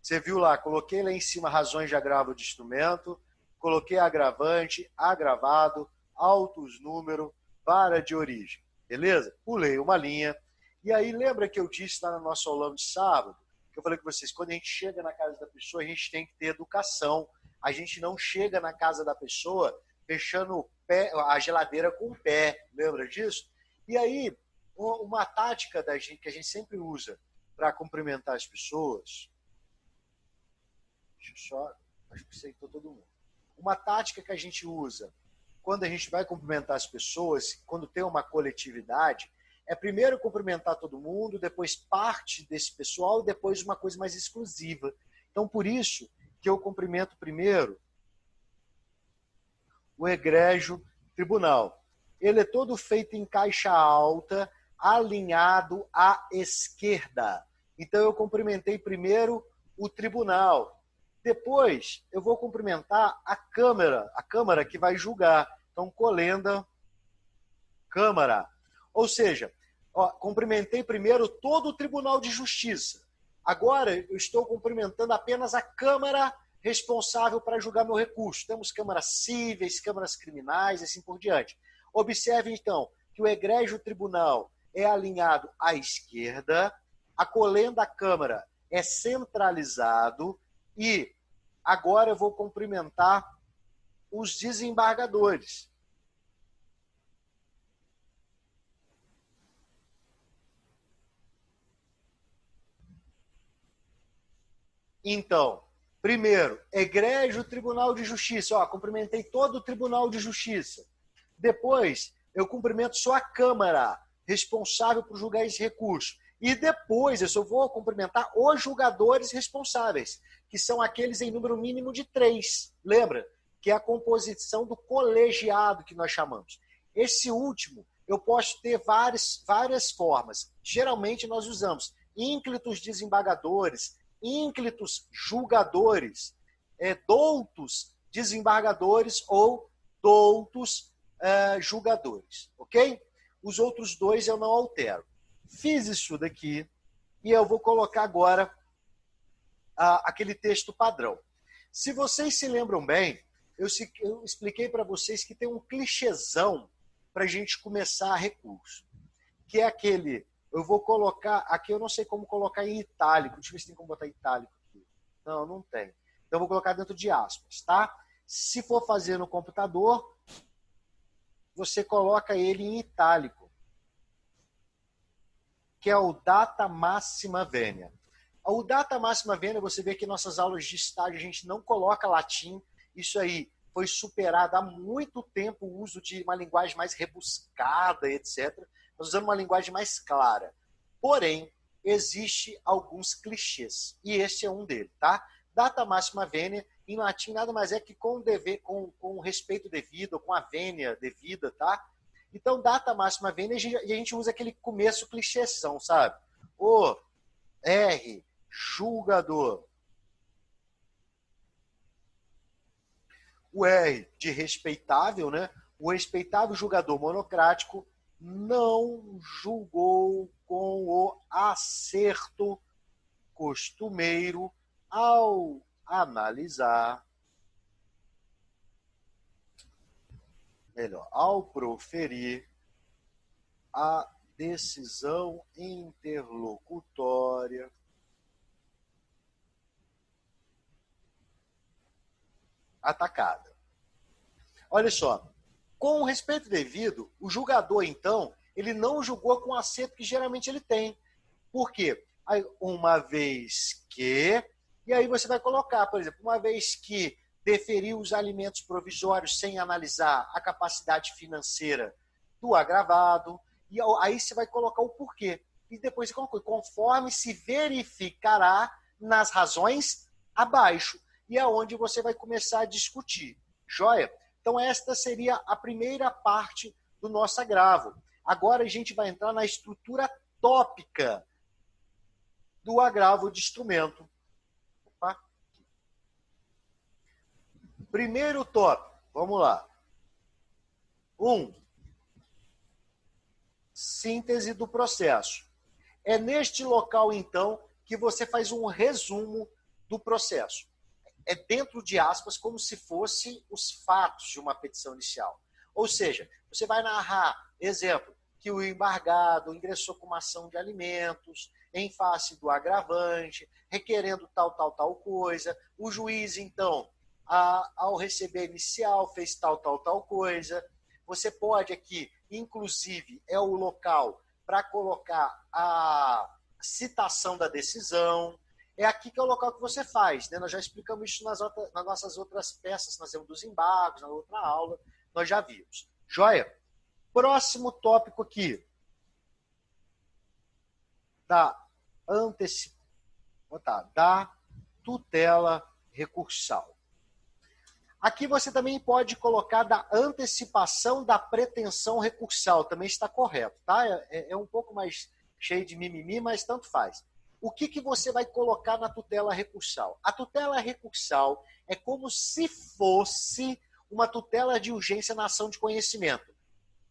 Você viu lá, coloquei lá em cima razões de agravo de instrumento, coloquei agravante, agravado, autos número, vara de origem. Beleza? Pulei uma linha. E aí, lembra que eu disse lá no nosso aulão de sábado, que eu falei com vocês, quando a gente chega na casa da pessoa, a gente tem que ter educação. A gente não chega na casa da pessoa fechando a geladeira com o pé. Lembra disso? E aí, uma tática que a gente sempre usa para cumprimentar as pessoas. Deixa eu só. Acho que aceitou todo mundo. Uma tática que a gente usa quando a gente vai cumprimentar as pessoas, quando tem uma coletividade, é primeiro cumprimentar todo mundo, depois parte desse pessoal e depois uma coisa mais exclusiva. Então, por isso que eu cumprimento primeiro o egrégio tribunal. Ele é todo feito em caixa alta, alinhado à esquerda. Então, eu cumprimentei primeiro o tribunal. Depois, eu vou cumprimentar a Câmara que vai julgar. Então, colenda, Câmara. Ou seja, ó, cumprimentei primeiro todo o Tribunal de Justiça. Agora, eu estou cumprimentando apenas a Câmara responsável para julgar meu recurso. Temos câmaras cíveis, câmaras criminais e assim por diante. Observe, então, que o egrégio tribunal é alinhado à esquerda, a colenda à Câmara é centralizado e agora eu vou cumprimentar os desembargadores. Então, primeiro, egrégio Tribunal de Justiça. Ó, cumprimentei todo o Tribunal de Justiça. Depois, eu cumprimento só a Câmara, responsável por julgar esse recurso. E depois, eu só vou cumprimentar os julgadores responsáveis, que são aqueles em número mínimo de 3. Lembra? Que é a composição do colegiado que nós chamamos. Esse último, eu posso ter várias formas. Geralmente, nós usamos ínclitos desembargadores, ínclitos julgadores, doutos desembargadores ou doutos julgadores, ok? Os outros dois eu não altero. Fiz isso daqui e eu vou colocar agora aquele texto padrão. Se vocês se lembram bem, eu expliquei para vocês que tem um clichêzão para a gente começar recurso, que é aquele. Eu vou colocar, aqui eu não sei como colocar em itálico, deixa eu ver se tem como botar itálico aqui. Não, não tem. Então eu vou colocar dentro de aspas, tá? Se for fazer no computador, você coloca ele em itálico, que é o data máxima vênia. O data máxima vênia, você vê que em nossas aulas de estágio a gente não coloca latim, isso aí foi superado há muito tempo o uso de uma linguagem mais rebuscada, etc., nós usamos uma linguagem mais clara. Porém, existe alguns clichês. E esse é um deles, tá? Data máxima vênia, em latim, nada mais é que com respeito devido, ou com a vênia devida, tá? Então, data máxima vênia, e a gente usa aquele começo clichêzão, sabe? O, R, julgador. O R de respeitável, né? O respeitável julgador monocrático não julgou com o acerto costumeiro ao analisar, ao proferir a decisão interlocutória atacada. Olha só, com o respeito devido, o julgador, então, ele não julgou com o acerto que geralmente ele tem. Por quê? Aí, uma vez que... E aí você vai colocar, por exemplo, uma vez que deferiu os alimentos provisórios sem analisar a capacidade financeira do agravado, e aí você vai colocar o porquê. E depois você coloca, conforme se verificará nas razões abaixo. E é onde você vai começar a discutir. Joia? Então esta seria a primeira parte do nosso agravo. Agora a gente vai entrar na estrutura tópica do agravo de instrumento. Opa. Primeiro tópico, vamos lá. 1. Síntese do processo. É neste local, então, que você faz um resumo do processo. É dentro de aspas, como se fosse os fatos de uma petição inicial. Ou seja, você vai narrar, exemplo, que o embargado ingressou com uma ação de alimentos em face do agravante, requerendo tal coisa. O juiz, então, ao receber inicial, fez tal coisa. Você pode aqui, inclusive, é o local para colocar a citação da decisão. É aqui que é o local que você faz, né? Nós já explicamos isso nas nossas outras peças, nós vemos dos embargos, na outra aula, nós já vimos. Joia? Próximo tópico aqui. Da tutela recursal. Aqui você também pode colocar da antecipação da pretensão recursal, também está correto, tá? É um pouco mais cheio de mimimi, mas tanto faz. O que você vai colocar na tutela recursal? A tutela recursal é como se fosse uma tutela de urgência na ação de conhecimento.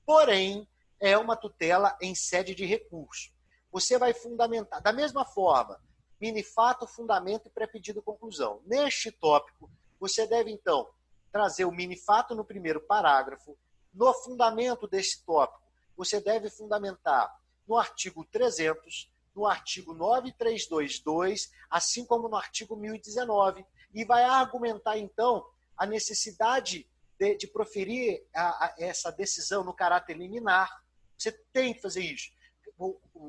Porém, é uma tutela em sede de recurso. Você vai fundamentar, da mesma forma, mini-fato, fundamento e pré-pedido conclusão. Neste tópico, você deve, então, trazer o mini-fato no primeiro parágrafo. No fundamento desse tópico, você deve fundamentar no artigo 300, no artigo 9322, assim como no artigo 1019, e vai argumentar, então, a necessidade de proferir essa decisão no caráter liminar. Você tem que fazer isso.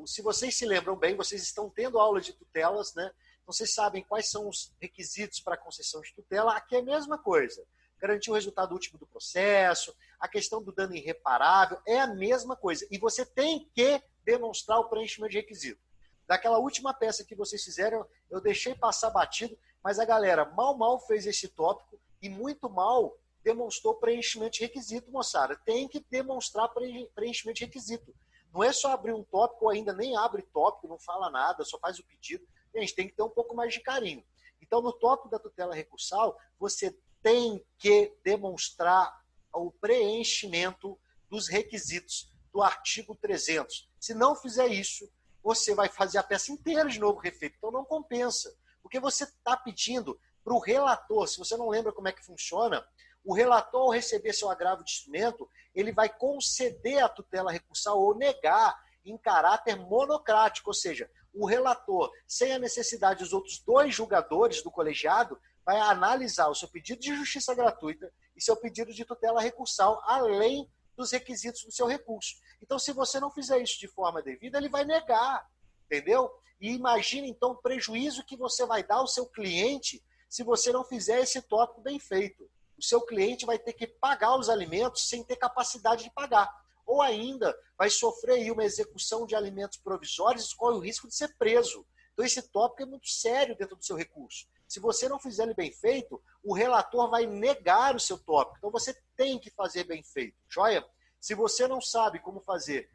Se vocês se lembram bem, vocês estão tendo aula de tutelas, né? Vocês sabem quais são os requisitos para a concessão de tutela. Aqui é a mesma coisa. Garantir o resultado último do processo, a questão do dano irreparável, é a mesma coisa. E você tem que demonstrar o preenchimento de requisito. Daquela última peça que vocês fizeram, eu deixei passar batido, mas a galera mal fez esse tópico e muito mal demonstrou preenchimento de requisito, moçada. Tem que demonstrar preenchimento de requisito. Não é só abrir um tópico, ou ainda nem abre tópico, não fala nada, só faz o pedido. Gente, tem que ter um pouco mais de carinho. Então, no tópico da tutela recursal, você tem que demonstrar o preenchimento dos requisitos do artigo 300. Se não fizer isso, você vai fazer a peça inteira de novo refeita. Então, não compensa. Porque você está pedindo para o relator, se você não lembra como é que funciona, o relator, ao receber seu agravo de instrumento, ele vai conceder a tutela recursal ou negar em caráter monocrático, ou seja, o relator, sem a necessidade dos outros dois julgadores do colegiado, vai analisar o seu pedido de justiça gratuita e seu pedido de tutela recursal, além dos requisitos do seu recurso. Então, se você não fizer isso de forma devida, ele vai negar, entendeu? E imagine, então, o prejuízo que você vai dar ao seu cliente se você não fizer esse tópico bem feito. O seu cliente vai ter que pagar os alimentos sem ter capacidade de pagar. Ou ainda vai sofrer aí uma execução de alimentos provisórios e corre o risco de ser preso. Então, esse tópico é muito sério dentro do seu recurso. Se você não fizer ele bem feito, o relator vai negar o seu tópico. Então, você tem que fazer bem feito. Joia? Se você não sabe como fazer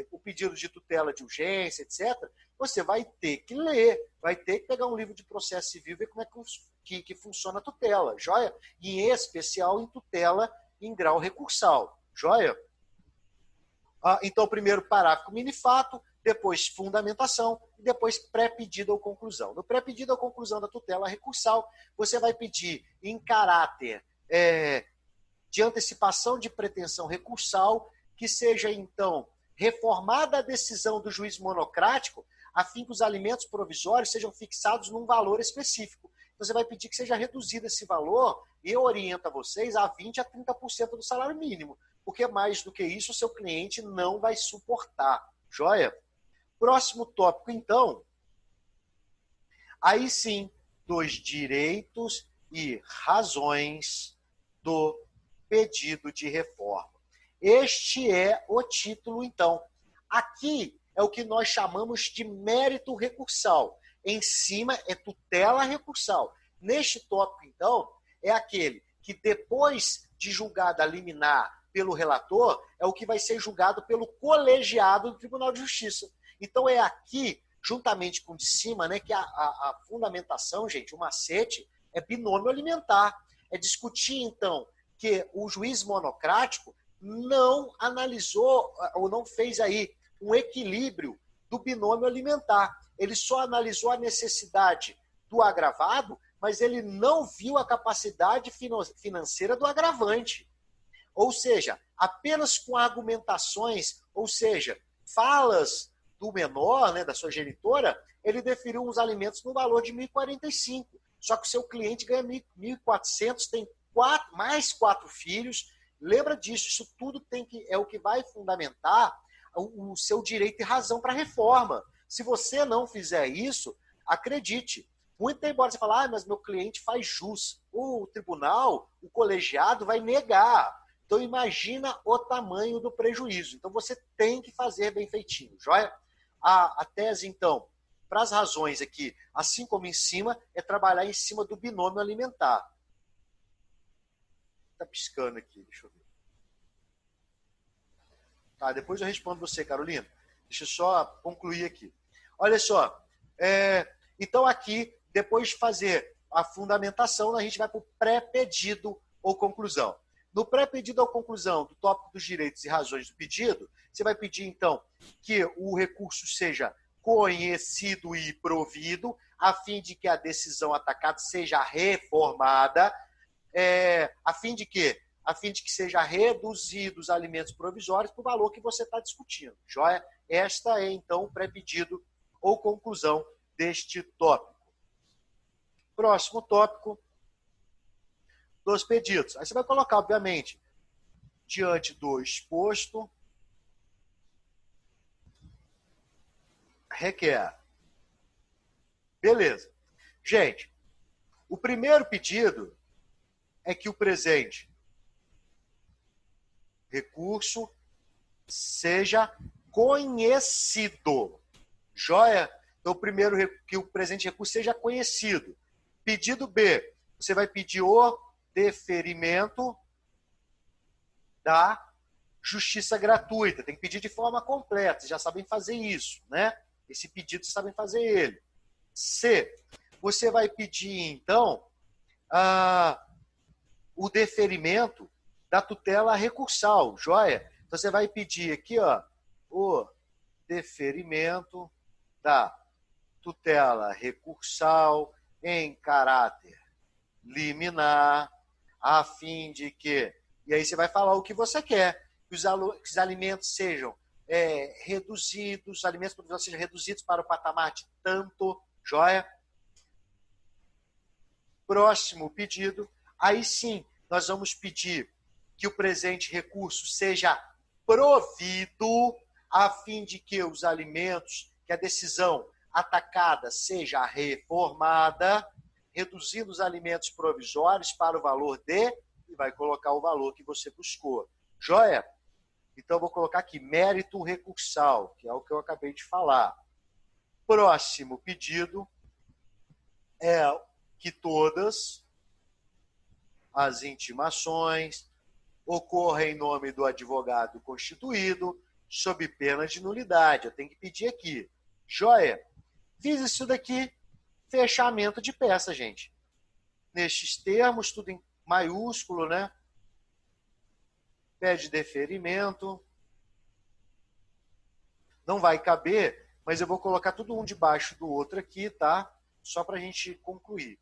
o pedido de tutela de urgência, etc., você vai ter que ler, vai ter que pegar um livro de processo civil e ver como é que funciona a tutela. Joia? E, em especial, em tutela em grau recursal. Joia? Então, primeiro parágrafo, mini-fato, depois fundamentação e depois pré-pedido ou conclusão. No pré-pedido ou conclusão da tutela recursal, você vai pedir em caráter de antecipação de pretensão recursal, que seja, então, reformada a decisão do juiz monocrático, a fim que os alimentos provisórios sejam fixados num valor específico. Então, você vai pedir que seja reduzido esse valor e orienta vocês a 20% a 30% do salário mínimo, porque mais do que isso o seu cliente não vai suportar. Joia? Próximo tópico, então, aí sim, dos direitos e razões do pedido de reforma. Este é o título, então. Aqui é o que nós chamamos de mérito recursal. Em cima é tutela recursal. Neste tópico, então, é aquele que depois de julgada liminar pelo relator, é o que vai ser julgado pelo colegiado do Tribunal de Justiça. Então é aqui, juntamente com o de cima, né, que a fundamentação, gente, o macete, é binômio alimentar. É discutir, então, que o juiz monocrático não analisou ou não fez aí um equilíbrio do binômio alimentar. Ele só analisou a necessidade do agravado, mas ele não viu a capacidade financeira do agravante. Ou seja, apenas com argumentações, ou seja, falas do menor, né, da sua genitora, ele deferiu uns alimentos no valor de 1.045. Só que o seu cliente ganha 1.400, tem mais 4 filhos. Lembra disso, isso tudo é o que vai fundamentar o seu direito e razão para a reforma. Se você não fizer isso, acredite, muito embora você fale, mas meu cliente faz jus. O tribunal, o colegiado vai negar. Então imagina o tamanho do prejuízo. Então você tem que fazer bem feitinho, joia? A tese, então, para as razões aqui, assim como em cima, é trabalhar em cima do binômio alimentar. Está piscando aqui, deixa eu ver. Tá, depois eu respondo você, Carolina. Deixa eu só concluir aqui. Olha só, então aqui, depois de fazer a fundamentação, a gente vai para o pré-pedido ou conclusão. No pré-pedido ou conclusão do tópico dos direitos e razões do pedido, você vai pedir, então, que o recurso seja conhecido e provido, a fim de que a decisão atacada seja reformada, a fim de que seja reduzidos os alimentos provisórios para o valor que você está discutindo. Joia? Esta é, então, o pré-pedido ou conclusão deste tópico. Próximo tópico dos pedidos. Aí você vai colocar, obviamente, diante do exposto, requer. Beleza. Gente, o primeiro pedido é que o presente recurso seja conhecido. Joia? Então, primeiro, que o presente recurso seja conhecido. Pedido B, você vai pedir o deferimento da justiça gratuita. Tem que pedir de forma completa. Vocês já sabem fazer isso, né? Esse pedido, vocês sabem fazer ele. C, você vai pedir, então, o deferimento da tutela recursal, joia? Então, você vai pedir aqui, ó, o deferimento da tutela recursal em caráter liminar, a fim de que... E aí você vai falar o que você quer, que os alimentos sejam reduzidos, os alimentos provisórios sejam reduzidos para o patamar de tanto, joia? Próximo pedido, aí sim, nós vamos pedir que o presente recurso seja provido a fim de que os alimentos, que a decisão atacada seja reformada, reduzindo os alimentos provisórios para o valor de, e vai colocar o valor que você buscou. Joia? Então, vou colocar aqui, mérito recursal, que é o que eu acabei de falar. Próximo pedido é que todas as intimações ocorram em nome do advogado constituído, sob pena de nulidade. Eu tenho que pedir aqui. Joia? Fiz isso daqui, fechamento de peça, gente. Nestes termos, tudo em maiúsculo, né? Pede deferimento Não vai caber, mas eu vou colocar tudo um debaixo do outro aqui, tá? Só para a gente concluir.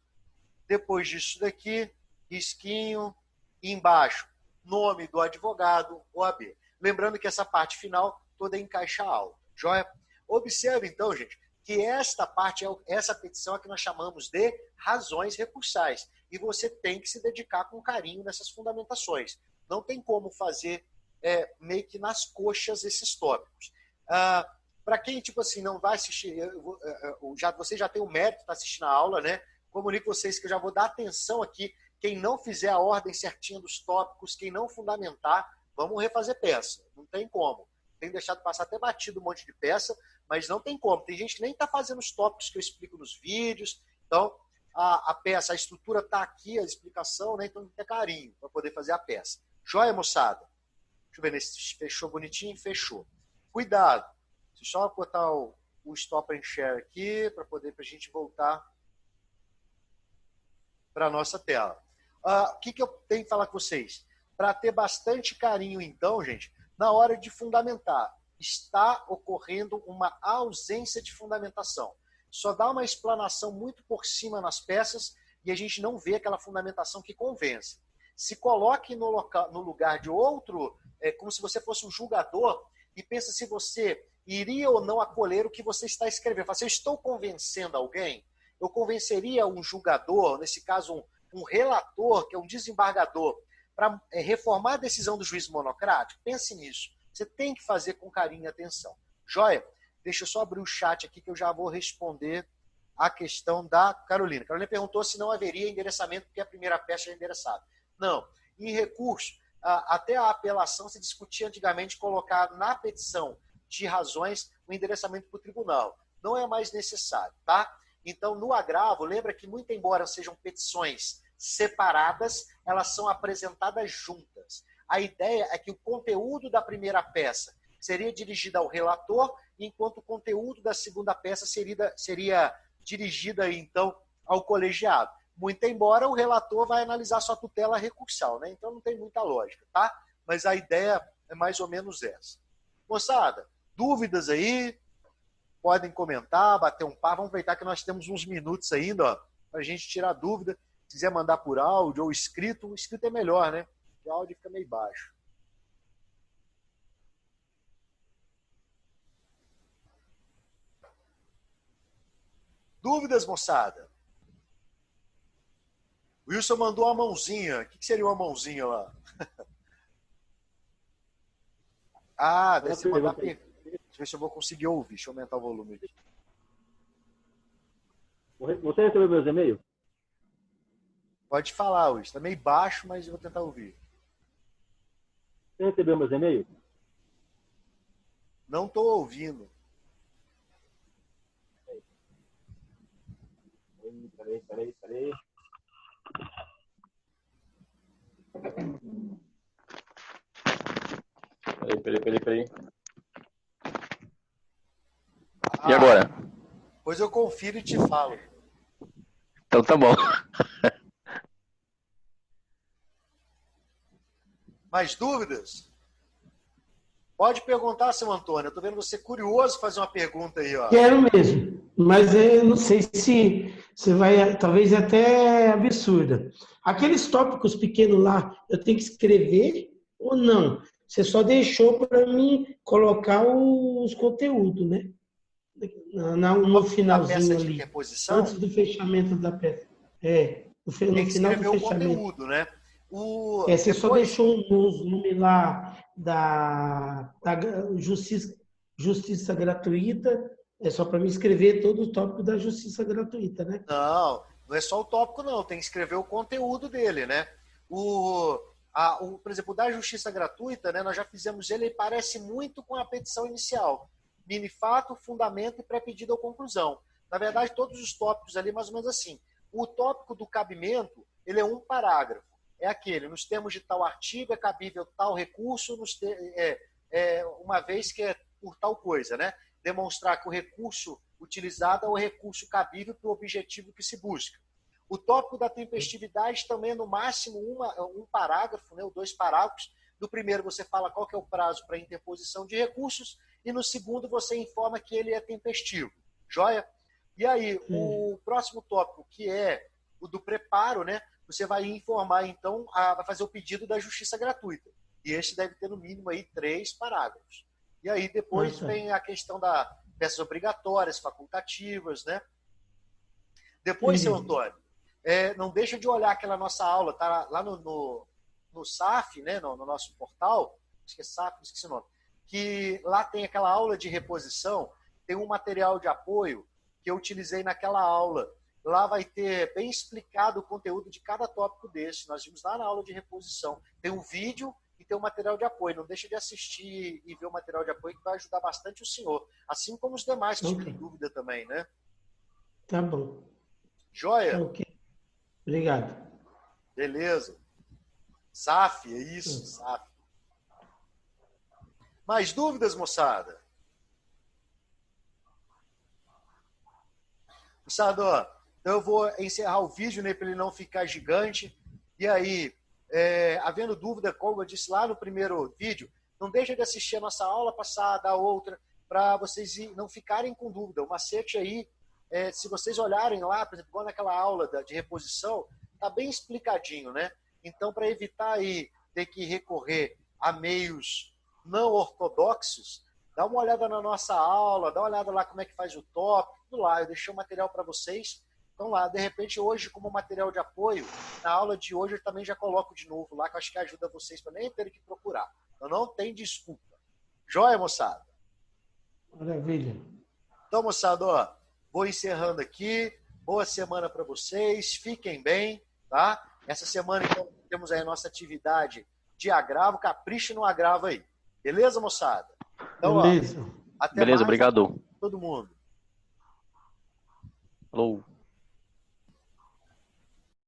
Depois disso daqui, risquinho, e embaixo, nome do advogado, OAB. Lembrando que essa parte final toda é em caixa alta. Joia? Observe, então, gente, que esta parte, essa petição é que nós chamamos de razões recursais. E você tem que se dedicar com carinho nessas fundamentações. Não tem como fazer meio que nas coxas esses tópicos. Para quem, tipo assim, não vai assistir, você já tem o mérito de estar assistindo a aula, né? Comunico vocês que eu já vou dar atenção aqui. Quem não fizer a ordem certinha dos tópicos, quem não fundamentar, vamos refazer peça. Não tem como. Tem deixado passar até batido um monte de peça, mas não tem como. Tem gente que nem está fazendo os tópicos que eu explico nos vídeos. Então, a peça, a estrutura está aqui, a explicação, né? Então tem que ter carinho para poder fazer a peça. Joia, moçada? Deixa eu ver se fechou bonitinho. Fechou. Cuidado. Deixa eu só botar o stop and share aqui para a gente voltar para a nossa tela. O que eu tenho que falar com vocês? Para ter bastante carinho, então, gente, na hora de fundamentar, está ocorrendo uma ausência de fundamentação. Só dá uma explanação muito por cima nas peças e a gente não vê aquela fundamentação que convence. Se coloque no lugar de outro, como se você fosse um julgador, e pensa se você iria ou não acolher o que você está escrevendo. Fala assim, eu estou convencendo alguém? Eu convenceria um julgador, nesse caso um relator, que é um desembargador, para reformar a decisão do juiz monocrático? Pense nisso. Você tem que fazer com carinho e atenção. Joia? Deixa eu só abrir o chat aqui que eu já vou responder a questão da Carolina. Carolina perguntou se não haveria endereçamento porque a primeira peça é endereçada. Não. Em recurso, até a apelação se discutia antigamente colocar na petição de razões o endereçamento para o tribunal. Não é mais necessário, tá? Então, no agravo, lembra que, muito embora sejam petições separadas, elas são apresentadas juntas. A ideia é que o conteúdo da primeira peça seria dirigido ao relator, enquanto o conteúdo da segunda peça seria dirigido, então, ao colegiado. Muito embora o relator vai analisar sua tutela recursal, né? Então não tem muita lógica, tá? Mas a ideia é mais ou menos essa. Moçada, dúvidas aí? Podem comentar, bater um papo. Vamos aproveitar que nós temos uns minutos ainda, para a gente tirar dúvida. Se quiser mandar por áudio ou escrito, o escrito é melhor, né? O áudio fica meio baixo. Dúvidas, moçada? O Wilson mandou uma mãozinha. O que seria uma mãozinha lá? Deve ser mandar pergunta. Deixa eu ver se eu vou conseguir ouvir. Deixa eu aumentar o volume aqui. Você recebeu meus e-mails? Pode falar, Wilson. Está meio baixo, mas eu vou tentar ouvir. Você recebeu meus e-mails? Não estou ouvindo. Peraí. Peraí. E agora? Pois eu confiro e te falo. Então tá bom. Mais dúvidas? Pode perguntar, seu Antônio. Eu estou vendo você curioso fazer uma pergunta aí, ó. Quero mesmo, mas eu não sei se você vai, talvez até absurda. Aqueles tópicos pequenos lá, eu tenho que escrever ou não? Você só deixou para mim colocar os conteúdos, né? No finalzinho ali, antes do fechamento da peça. No tem que final do escrever o fechamento. conteúdo, né? Você só deixou os nomes lá da justiça gratuita, é só para me escrever todo o tópico da justiça gratuita, né? Não é só o tópico, não. Tem que escrever o conteúdo dele, né? Por exemplo, da justiça gratuita, né, nós já fizemos ele parece muito com a petição inicial. Mini fato, fundamento e pré-pedido ou conclusão. Na verdade, todos os tópicos ali, mais ou menos assim. O tópico do cabimento, ele é um parágrafo. É aquele, nos termos de tal artigo, é cabível tal recurso, uma vez que é por tal coisa, né? Demonstrar que o recurso utilizado é o recurso cabível para o objetivo que se busca. O tópico da tempestividade também é no máximo um parágrafo, né, ou 2 parágrafos. No primeiro você fala qual que é o prazo para interposição de recursos e no segundo você informa que ele é tempestivo. Joia? E aí, o próximo tópico, que é o do preparo, né? Você vai informar, então, vai fazer o pedido da justiça gratuita. E este deve ter, no mínimo, aí 3 parágrafos. E aí, depois vem a questão das peças obrigatórias, facultativas, né? Depois, seu Antônio, não deixa de olhar aquela nossa aula, tá lá no SAF, né? No nosso portal, esqueci o nome, que lá tem aquela aula de reposição, tem um material de apoio que eu utilizei naquela aula. Lá vai ter bem explicado o conteúdo de cada tópico desse. Nós vimos lá na aula de reposição. Tem um vídeo e tem um material de apoio. Não deixa de assistir e ver o material de apoio, que vai ajudar bastante o senhor. Assim como os demais que tiverem dúvida também, né? Tá bom. Joia? Ok. Obrigado. Beleza. SAF, é isso, SAF. Mais dúvidas, moçada? Moçada, ó, então eu vou encerrar o vídeo, né, para ele não ficar gigante. E aí, havendo dúvida, como eu disse lá no primeiro vídeo, não deixa de assistir a nossa aula passada, a outra, para vocês não ficarem com dúvida. O macete aí, se vocês olharem lá, por exemplo, igual naquela aula de reposição, tá bem explicadinho, né? Então, para evitar aí ter que recorrer a meios não ortodoxos, dá uma olhada na nossa aula, dá uma olhada lá como é que faz o tópico, tudo lá. Eu deixei o material para vocês. Então lá, de repente, hoje, como material de apoio, na aula de hoje eu também já coloco de novo lá, que eu acho que ajuda vocês para nem terem que procurar. Então não tem desculpa. Joia, moçada? Maravilha. Então, moçada, ó, vou encerrando aqui. Boa semana para vocês. Fiquem bem, tá? Essa semana, então, temos aí a nossa atividade de agravo. Capriche no agravo aí. Beleza, moçada? Então, beleza. Ó, até Beleza, mais. obrigado. Todo mundo. Falou.